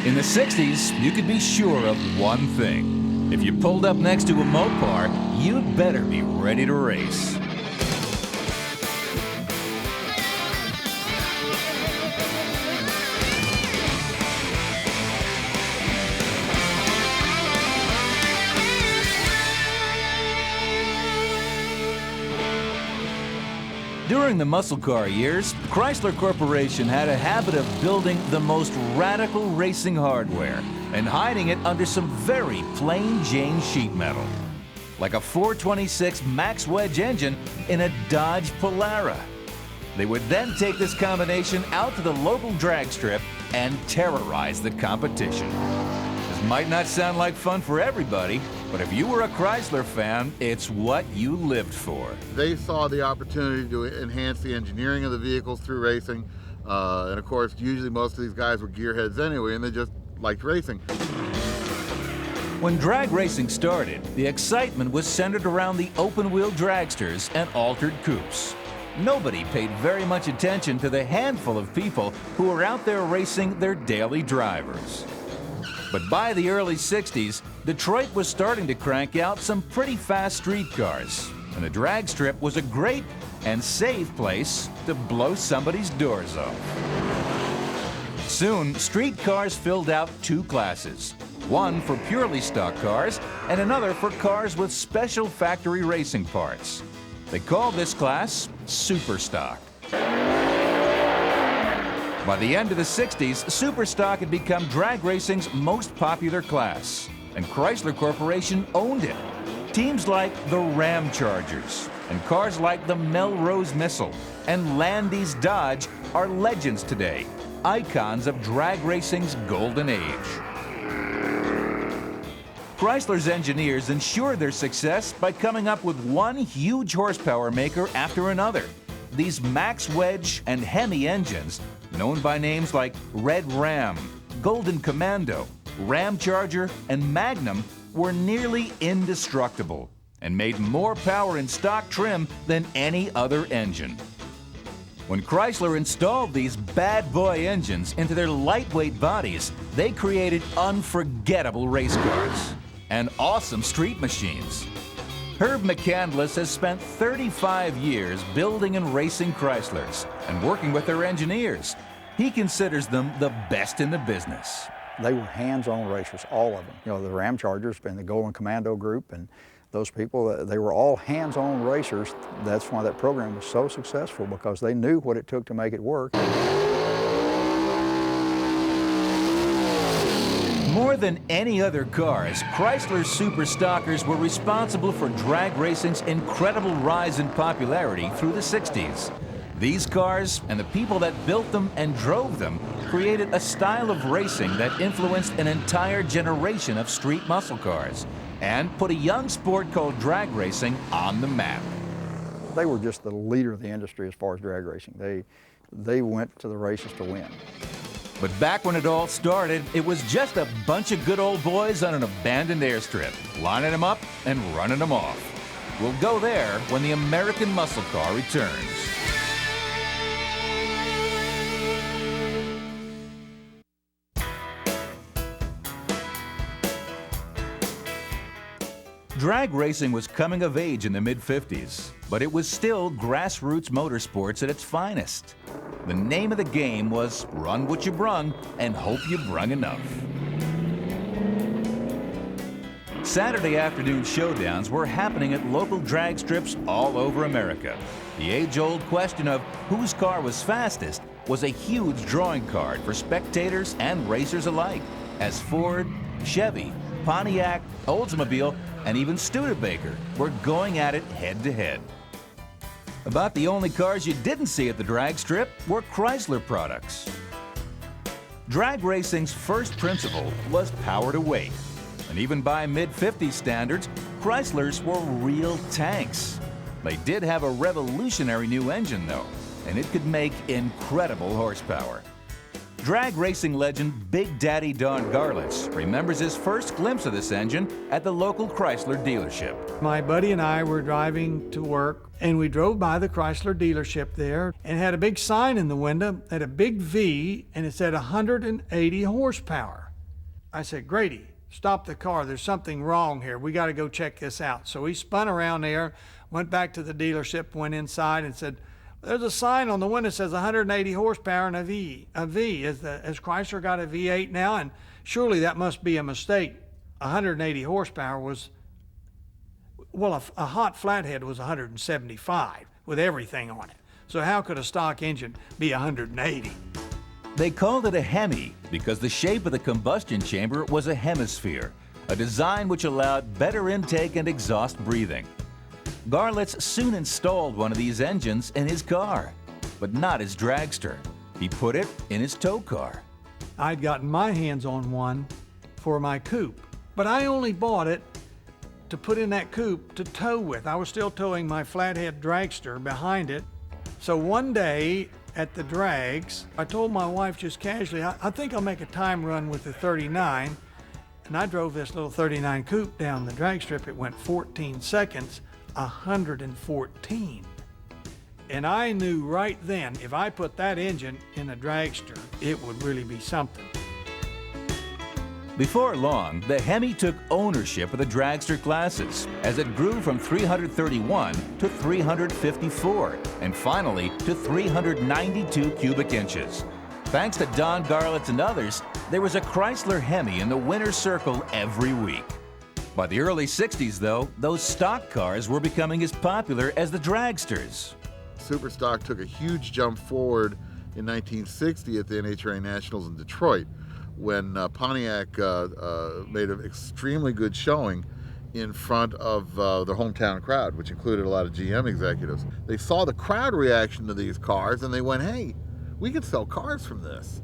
In the 60s, you could be sure of one thing. If you pulled up next to a Mopar, you'd better be ready to race. During the muscle car years, Chrysler Corporation had a habit of building the most radical racing hardware and hiding it under some very plain Jane sheet metal, like a 426 Max Wedge engine in a Dodge Polara. They would then take this combination out to the local drag strip and terrorize the competition. This might not sound like fun for everybody, but if you were a Chrysler fan, it's what you lived for. They saw the opportunity to enhance the engineering of the vehicles through racing. And of course, usually most of these guys were gearheads anyway, and they just liked racing. When drag racing started, the excitement was centered around the open-wheel dragsters and altered coupes. Nobody paid very much attention to the handful of people who were out there racing their daily drivers. But by the early 60s, Detroit was starting to crank out some pretty fast street cars, and the drag strip was a great and safe place to blow somebody's doors off. Soon, street cars filled out two classes, one for purely stock cars and another for cars with special factory racing parts. They called this class Super Stock. By the end of the 60s, Superstock had become drag racing's most popular class, and Chrysler Corporation owned it. Teams like the Ram Chargers and cars like the Melrose Missile and Landis Dodge are legends today, icons of drag racing's golden age. Chrysler's engineers ensured their success by coming up with one huge horsepower maker after another. These Max Wedge and Hemi engines, known by names like Red Ram, Golden Commando, Ram Charger, and Magnum, were nearly indestructible and made more power in stock trim than any other engine. When Chrysler installed these bad boy engines into their lightweight bodies, they created unforgettable race cars and awesome street machines. Herb McCandless has spent 35 years building and racing Chryslers and working with their engineers. He considers them the best in the business. They were hands-on racers, all of them. You know, the Ram Chargers and the Golden Commando group and those people, they were all hands-on racers. That's why that program was so successful, because they knew what it took to make it work. More than any other cars, Chrysler's Super Stockers were responsible for drag racing's incredible rise in popularity through the 60s. These cars and the people that built them and drove them created a style of racing that influenced an entire generation of street muscle cars and put a young sport called drag racing on the map. They were just the leader of the industry as far as drag racing. They went to the races to win. But back when it all started, it was just a bunch of good old boys on an abandoned airstrip, lining them up and running them off. We'll go there when the American muscle car returns. Drag racing was coming of age in the mid-50s, but it was still grassroots motorsports at its finest. The name of the game was run what you brung and hope you brung enough. Saturday afternoon showdowns were happening at local drag strips all over America. The age-old question of whose car was fastest was a huge drawing card for spectators and racers alike, as Ford, Chevy, Pontiac, Oldsmobile, and even Studebaker were going at it head-to-head. About the only cars you didn't see at the drag strip were Chrysler products. Drag racing's first principle was power to weight, and even by mid-50s standards, Chryslers were real tanks. They did have a revolutionary new engine, though, and it could make incredible horsepower. Drag racing legend Big Daddy Don Garlitz remembers his first glimpse of this engine at the local Chrysler dealership. My buddy and I were driving to work, and we drove by the Chrysler dealership there and had a big sign in the window, had a big V, and it said 180 horsepower. I said, Grady, stop the car. There's something wrong here. We got to go check this out. So he spun around there, went back to the dealership, went inside and said, there's a sign on the window that says 180 horsepower and a V. Has Chrysler got a V8 now? And surely that must be a mistake. 180 horsepower was, well, a hot flathead was 175 with everything on it. So how could a stock engine be 180? They called it a Hemi because the shape of the combustion chamber was a hemisphere, a design which allowed better intake and exhaust breathing. Garlitz soon installed one of these engines in his car, but not his dragster. He put it in his tow car. I'd gotten my hands on one for my coupe, but I only bought it to put in that coupe to tow with. I was still towing my flathead dragster behind it. So one day at the drags, I told my wife just casually, I think I'll make a time run with the 39. And I drove this little 39 coupe down the drag strip. It went 14 seconds, 114. And I knew right then, if I put that engine in a dragster, it would really be something. Before long, the Hemi took ownership of the dragster classes as it grew from 331 to 354, and finally to 392 cubic inches. Thanks to Don Garlitz and others, there was a Chrysler Hemi in the winner's circle every week. By the early 60s, though, those stock cars were becoming as popular as the dragsters. Superstock took a huge jump forward in 1960 at the NHRA Nationals in Detroit, when Pontiac made an extremely good showing in front of the hometown crowd, which included a lot of GM executives. They saw the crowd reaction to these cars and they went, hey, we can sell cars from this.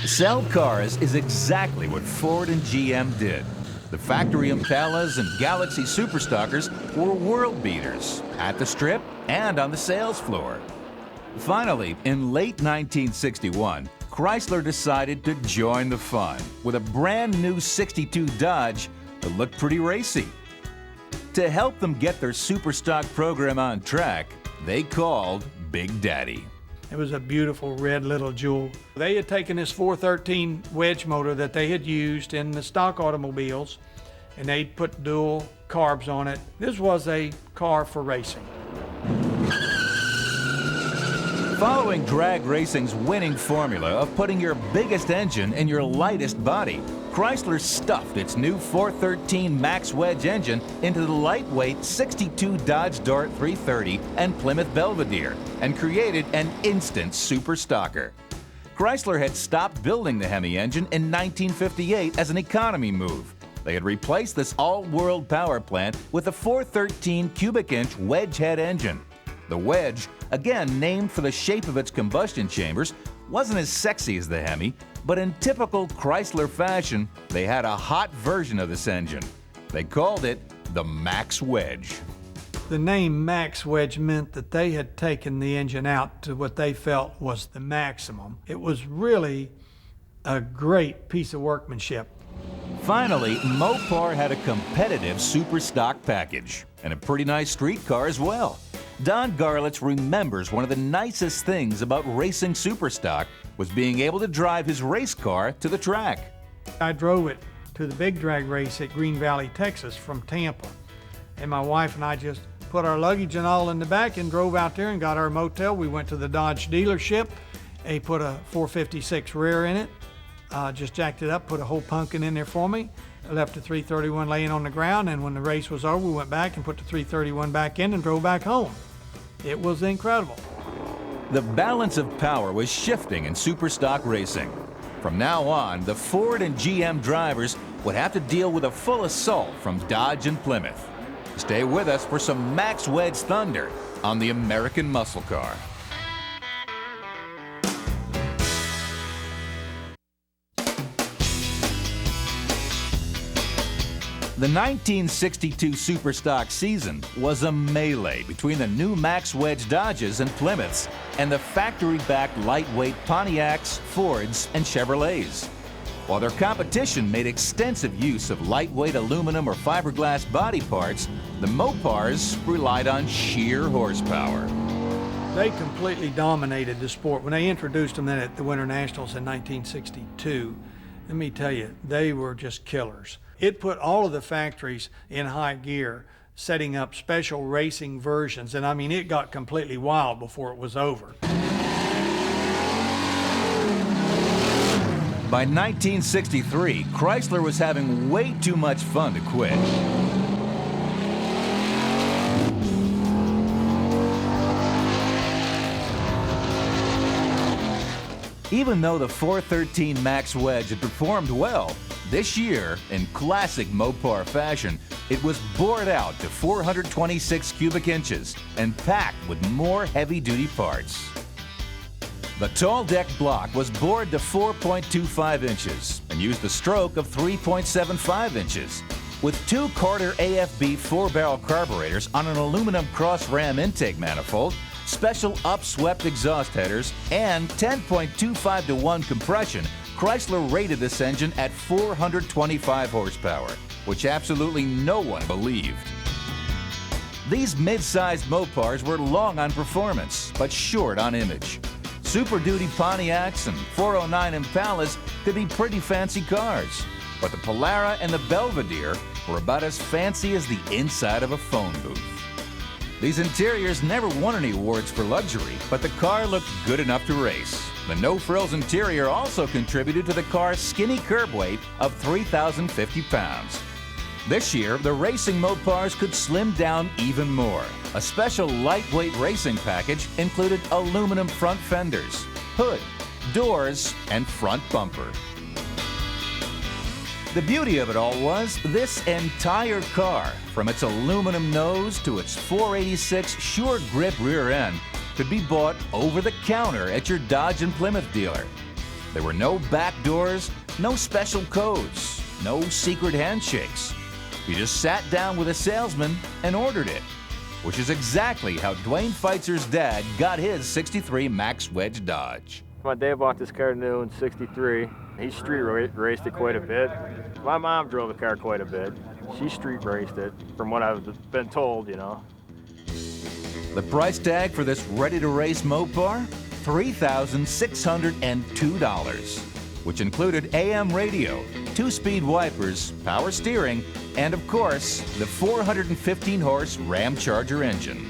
Sell cars is exactly what Ford and GM did. The factory Impalas and Galaxy Superstockers were world beaters at the strip and on the sales floor. Finally, in late 1961, Chrysler decided to join the fun with a brand new 62 Dodge that looked pretty racy. To help them get their Superstock program on track, they called Big Daddy. It was a beautiful red little jewel. They had taken this 413 wedge motor that they had used in the stock automobiles, and they'd put dual carbs on it. This was a car for racing. Following drag racing's winning formula of putting your biggest engine in your lightest body, Chrysler stuffed its new 413 Max Wedge engine into the lightweight 62 Dodge Dart 330 and Plymouth Belvedere and created an instant Superstocker. Chrysler had stopped building the Hemi engine in 1958 as an economy move. They had replaced this all-world power plant with a 413 cubic inch wedge head engine. The Wedge, again named for the shape of its combustion chambers, wasn't as sexy as the Hemi, but in typical Chrysler fashion, they had a hot version of this engine. They called it the Max Wedge. The name Max Wedge meant that they had taken the engine out to what they felt was the maximum. It was really a great piece of workmanship. Finally, Mopar had a competitive Superstock package and a pretty nice street car as well. Don Garlitz remembers one of the nicest things about racing Superstock was being able to drive his race car to the track. I drove it to the big drag race at Green Valley, Texas from Tampa. And my wife and I just put our luggage and all in the back and drove out there and got our motel. We went to the Dodge dealership. They put a 456 rear in it, just jacked it up, put a whole pumpkin in there for me. I left the 331 laying on the ground, and when the race was over, we went back and put the 331 back in and drove back home. It was incredible. The balance of power was shifting in Superstock racing. From now on, the Ford and GM drivers would have to deal with a full assault from Dodge and Plymouth. Stay with us for some Max Wedge thunder on the American Muscle Car. The 1962 Superstock season was a melee between the new Max Wedge Dodges and Plymouths and the factory-backed lightweight Pontiacs, Fords, and Chevrolets. While their competition made extensive use of lightweight aluminum or fiberglass body parts, the Mopars relied on sheer horsepower. They completely dominated the sport. When they introduced them then at the Winter Nationals in 1962, let me tell you, they were just killers. It put all of the factories in high gear, setting up special racing versions, and I mean, it got completely wild before it was over. By 1963, Chrysler was having way too much fun to quit. Even though the 413 Max Wedge had performed well, this year, in classic Mopar fashion, it was bored out to 426 cubic inches and packed with more heavy-duty parts. The tall deck block was bored to 4.25 inches and used a stroke of 3.75 inches. With two Carter AFB 4-barrel carburetors on an aluminum cross-ram intake manifold, special upswept exhaust headers, and 10.25 to 1 compression, Chrysler rated this engine at 425 horsepower, which absolutely no one believed. These mid-sized Mopars were long on performance, but short on image. Super Duty Pontiacs and 409 Impalas could be pretty fancy cars, but the Polara and the Belvedere were about as fancy as the inside of a phone booth. These interiors never won any awards for luxury, but the car looked good enough to race. The no-frills interior also contributed to the car's skinny curb weight of 3,050 pounds. This year, the racing Mopars could slim down even more. A special lightweight racing package included aluminum front fenders, hood, doors, and front bumper. The beauty of it all was this entire car, from its aluminum nose to its 486 Sure Grip rear end, could be bought over the counter at your Dodge and Plymouth dealer. There were no back doors, no special codes, no secret handshakes. You just sat down with a salesman and ordered it, which is exactly how Dwayne Feitzer's dad got his '63 Max Wedge Dodge. My dad bought this car new in '63. He street raced it quite a bit. My mom drove the car quite a bit. She street raced it, from what I've been told, you know. The price tag for this ready-to-race Mopar? $3,602, which included AM radio, 2-speed wipers, power steering, and of course, the 415-horse Ramcharger engine.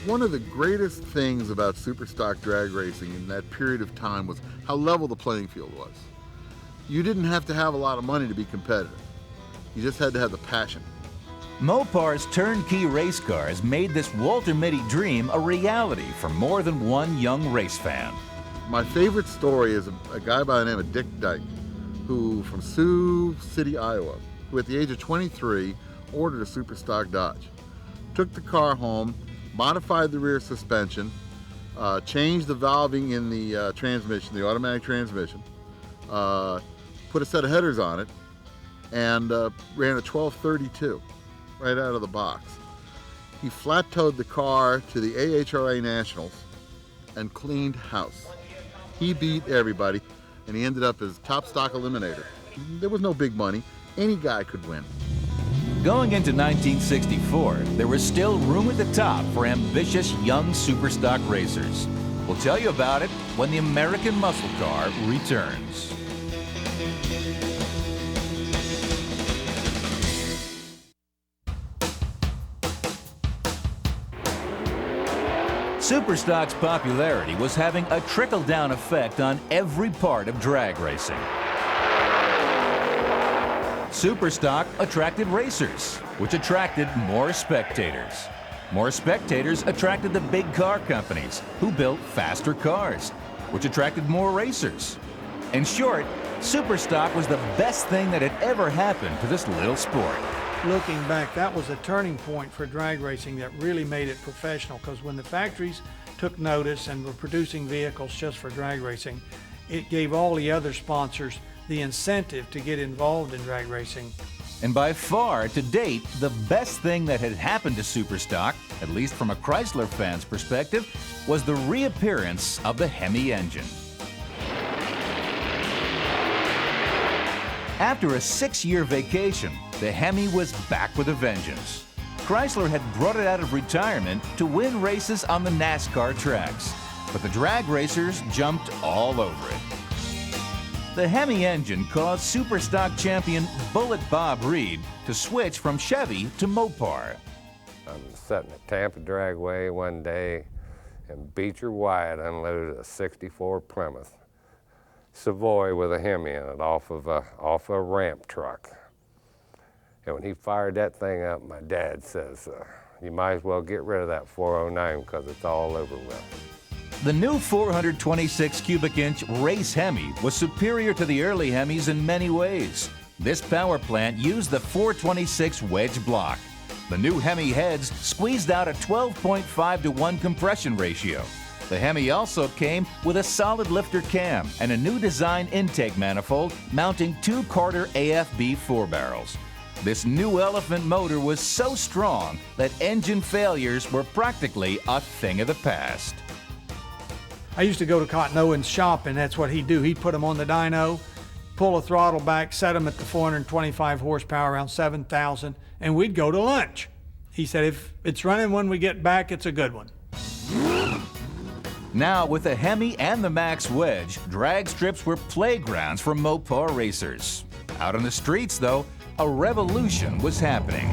One of the greatest things about superstock drag racing in that period of time was how level the playing field was. You didn't have to have a lot of money to be competitive. You just had to have the passion. Mopar's turnkey race cars made this Walter Mitty dream a reality for more than one young race fan. My favorite story is a guy by the name of Dick Dyke, who from Sioux City, Iowa, who at the age of 23 ordered a superstock Dodge. Took the car home, modified the rear suspension, changed the valving in the transmission, the automatic transmission, put a set of headers on it, and ran a 1232 right out of the box. He flat-towed the car to the AHRA Nationals and cleaned house. He beat everybody, and he ended up as top stock eliminator. There was no big money. Any guy could win. Going into 1964, there was still room at the top for ambitious young superstock racers. We'll tell you about it when the American muscle car returns. Superstock's popularity was having a trickle-down effect on every part of drag racing. Superstock attracted racers, which attracted more spectators. More spectators attracted the big car companies, who built faster cars, which attracted more racers. In short, Superstock was the best thing that had ever happened to this little sport. Looking back, that was a turning point for drag racing that really made it professional, because when the factories took notice and were producing vehicles just for drag racing, it gave all the other sponsors the incentive to get involved in drag racing. And by far, to date, the best thing that had happened to Superstock, at least from a Chrysler fan's perspective, was the reappearance of the Hemi engine. After a 6-year vacation, the Hemi was back with a vengeance. Chrysler had brought it out of retirement to win races on the NASCAR tracks, but the drag racers jumped all over it. The Hemi engine caused Superstock champion Bullet Bob Reed to switch from Chevy to Mopar. I'm sitting at Tampa Dragway one day, and Beecher Wyatt unloaded a '64 Plymouth Savoy with a Hemi in it off of a ramp truck. And when he fired that thing up, my dad says, you might as well get rid of that 409 because it's all over with. The new 426 cubic inch race Hemi was superior to the early Hemis in many ways. This power plant used the 426 wedge block. The new Hemi heads squeezed out a 12.5-to-1 compression ratio. The Hemi also came with a solid lifter cam and a new design intake manifold mounting 2 Carter AFB 4-barrels. This new elephant motor was so strong that engine failures were practically a thing of the past. I used to go to Cotton Owens' shop, and that's what he'd do. He'd put them on the dyno, pull the throttle back, set them at the 425 horsepower, around 7,000, and we'd go to lunch. He said, if it's running when we get back, it's a good one. Now, with the Hemi and the Max Wedge, drag strips were playgrounds for Mopar racers. Out on the streets, though, a revolution was happening.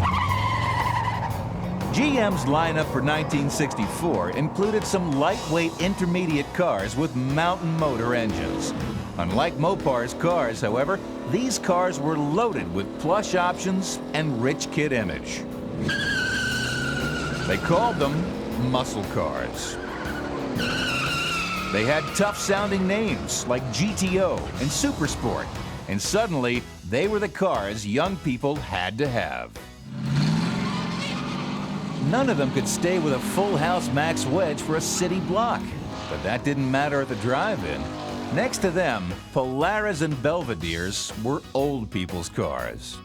GM's lineup for 1964 included some lightweight intermediate cars with mountain motor engines. Unlike Mopar's cars, however, these cars were loaded with plush options and rich kid image. They called them muscle cars. They had tough-sounding names like GTO and Supersport, and suddenly they were the cars young people had to have. None of them could stay with a full-house Max Wedge for a city block, but that didn't matter at the drive-in. Next to them, Polaris and Belvederes were old people's cars.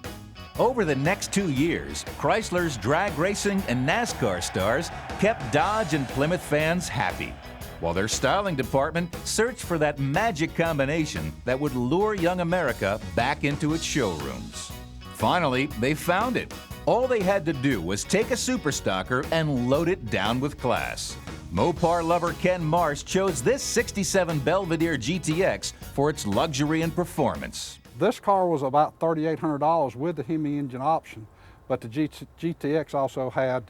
Over the next 2 years, Chrysler's drag racing and NASCAR stars kept Dodge and Plymouth fans happy, while their styling department searched for that magic combination that would lure young America back into its showrooms. Finally, they found it. All they had to do was take a Superstocker and load it down with class. Mopar lover Ken Marsh chose this '67 Belvedere GTX for its luxury and performance. This car was about $3,800 with the Hemi engine option, but the GTX also had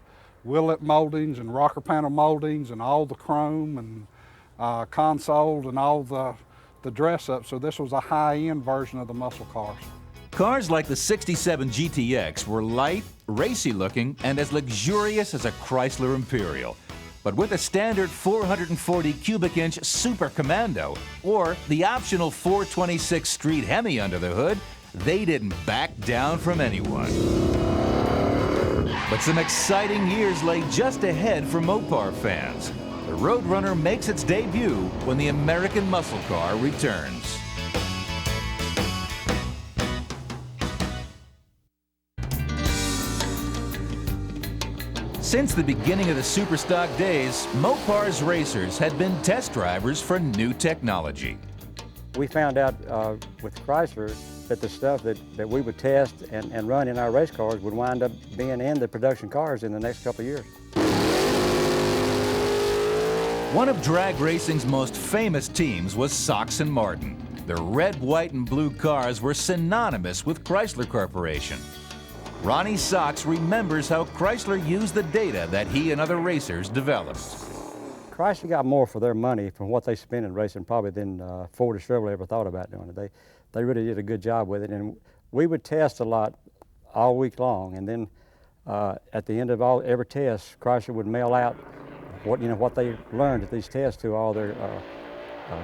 wheel lip moldings and rocker panel moldings and all the chrome and consoles and all the dress up, so this was a high-end version of the muscle cars. Cars like the '67 GTX were light, racy looking, and as luxurious as a Chrysler Imperial. But with a standard 440 cubic inch Super Commando or the optional 426 Street Hemi under the hood, they didn't back down from anyone. But some exciting years lay just ahead for Mopar fans. The Roadrunner makes its debut when the American muscle car returns. Since the beginning of the Superstock days, Mopar's racers had been test drivers for new technology. We found out with Chrysler that the stuff that we would test and run in our race cars would wind up being in the production cars in the next couple of years. One of drag racing's most famous teams was Sox and Martin. Their red, white, and blue cars were synonymous with Chrysler Corporation. Ronnie Sox remembers how Chrysler used the data that he and other racers developed. Chrysler got more for their money from what they spent in racing probably than Ford or Chevrolet ever thought about doing it. They really did a good job with it, and we would test a lot all week long, and then at the end of every test, Chrysler would mail out what they learned at these tests to all their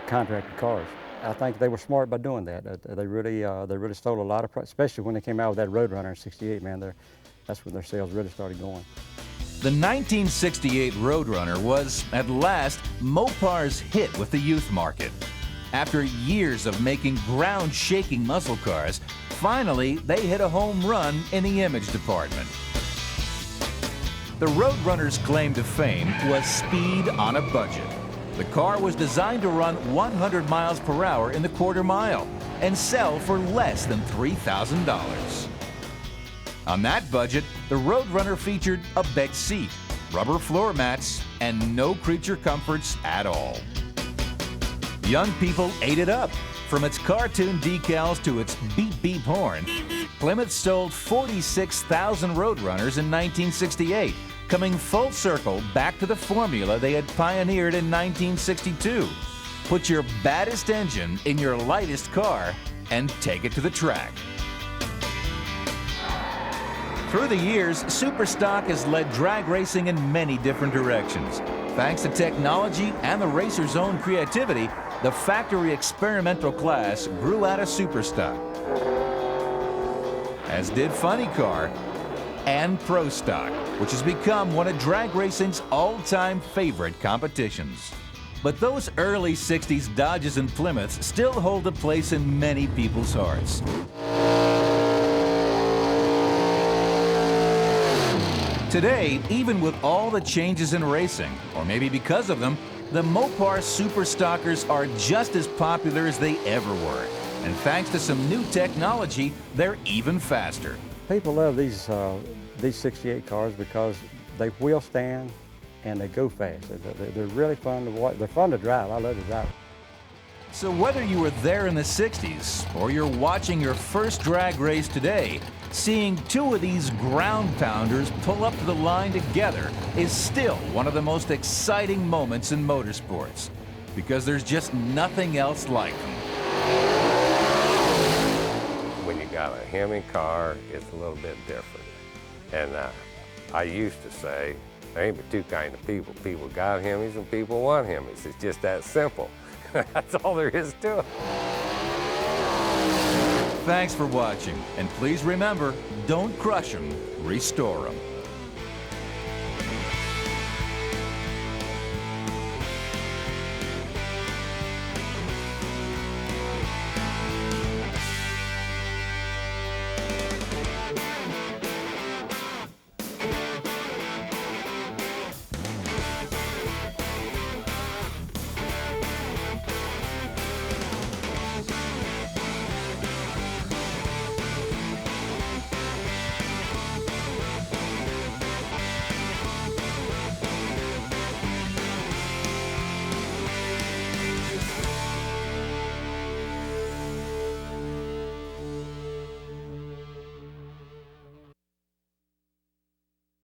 contracted cars. I think they were smart by doing that. They really stole a lot of, especially when they came out with that Roadrunner in '68. Man, that's when their sales really started going. The 1968 Roadrunner was, at last, Mopar's hit with the youth market. After years of making ground-shaking muscle cars, finally they hit a home run in the image department. The Roadrunner's claim to fame was speed on a budget. The car was designed to run 100 miles per hour in the quarter mile and sell for less than $3,000. On that budget, the Roadrunner featured a bench seat, rubber floor mats, and no creature comforts at all. Young people ate it up. From its cartoon decals to its beep beep horn, Plymouth sold 46,000 Roadrunners in 1968, coming full circle back to the formula they had pioneered in 1962. Put your baddest engine in your lightest car and take it to the track. Through the years, Superstock has led drag racing in many different directions. Thanks to technology and the racer's own creativity, the factory experimental class grew out of Superstock, as did Funny Car and Pro Stock, which has become one of drag racing's all-time favorite competitions. But those early 60s Dodges and Plymouths still hold a place in many people's hearts. Today, even with all the changes in racing, or maybe because of them, the Mopar Superstockers are just as popular as they ever were. And thanks to some new technology, they're even faster. People love these 68 cars because they wheel stand and they go fast. They're really fun to watch. They're fun to drive. I love to drive. So whether you were there in the 60s or you're watching your first drag race today, seeing two of these ground pounders pull up to the line together is still one of the most exciting moments in motorsports, because there's just nothing else like them. When you got a Hemi car, it's a little bit different. And I used to say, there ain't but two kinds of people. People got Hemis and people want Hemis. It's just that simple. That's all there is to it. Thanks for watching, and please remember, don't crush them, restore them.